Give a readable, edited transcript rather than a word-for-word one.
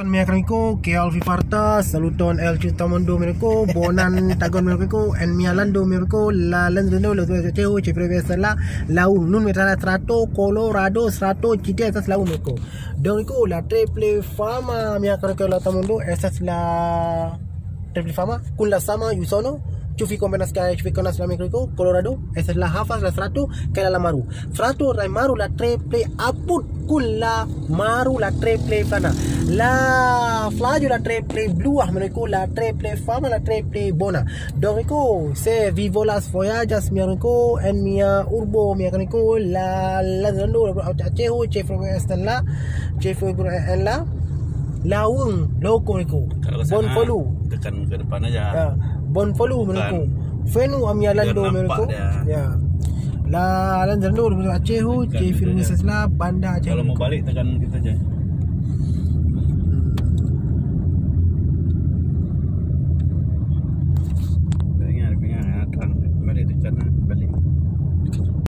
Mia Kriko, KL Vivarta, Saluton El Chutamondo Mirko, Bonan Tagon Mirko, and Mialando Mirko, La Lenzano, Loteo, Chiprevesala, Lau, Numetara Strato, Colorado, Strato, Chitas, Lau Mirko. Dorico, la triple fama, Mia Kriko, La Tamondo, esa es la triple fama, con la Sama, Yusono. Chufi Combenas Kaya Chufi Conas la Mexico, Colorado, esa es la Hafas, la Strato, que era la Maru. Frato, la Maru, la triple, Aput, Kula, Maru, la triple Fana. La Flayo, la triple Blue, Americo, la triple Fama, la triple Bona. Dorico, se vivo las voyages, mi amigo, en mi urbo, mi amigo, la Dando, Chehu, Chefro, Estela, Chefro, en la Loco, Bon Polu. Tekan ke depan aja. Ya. Bon follow menurutku. Fenu Amialando menurutku. Ya. La Lanzano menurut Acehu, Cefir Misesla, Banda Acehu. Kalau mau balik tekan kita aja.